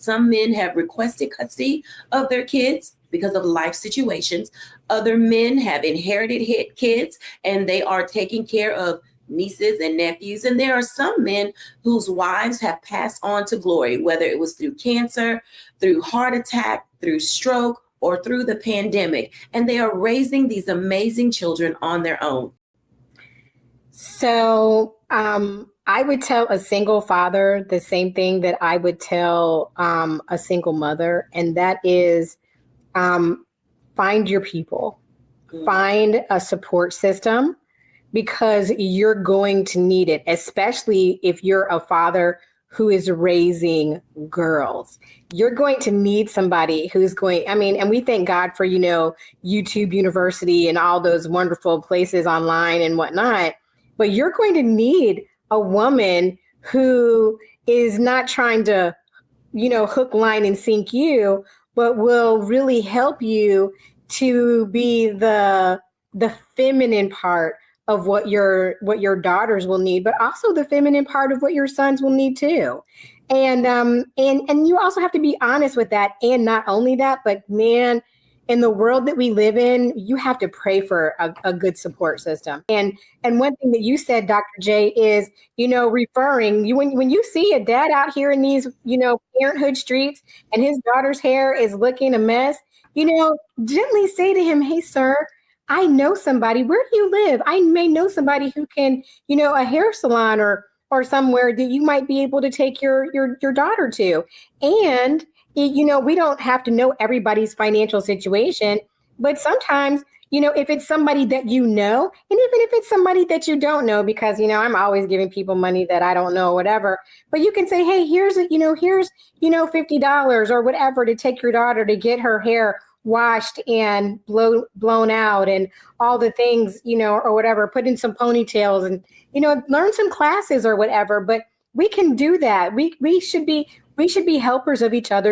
Some men have requested custody of their kids because of life situations. Other men have inherited kids and they are taking care of nieces and nephews. And there are some men whose wives have passed on to glory, whether it was through cancer, through heart attack, through stroke, or through the pandemic. And they are raising these amazing children on their own. So I would tell a single father the same thing that I would tell a single mother, and that is find your people, find a support system, because you're going to need it, especially if you're a father who is raising girls. You're going to need somebody who's going, I mean, and we thank God for, YouTube University and all those wonderful places online and whatnot, but you're going to need a woman who is not trying to, hook, line, and sink you, but will really help you to be the feminine part of what your daughters will need, but also the feminine part of what your sons will need too. And you also have to be honest with that. And not only that, but man, in the world that we live in, you have to pray for a good support system. And one thing that you said, Dr. J, is, referring you when you see a dad out here in these, parenthood streets and his daughter's hair is looking a mess, gently say to him, "Hey, sir, I know somebody. Where do you live? I may know somebody who can, a hair salon or somewhere that you might be able to take your daughter to." And, we don't have to know everybody's financial situation, but sometimes, if it's somebody that and even if it's somebody that you don't know, because, I'm always giving people money that I don't know, whatever, but you can say, "Hey, here's $50 or whatever to take your daughter to get her hair washed and blown out and all the things, or whatever, put in some ponytails and, learn some classes or whatever." But we can do that. We should be helpers of each other.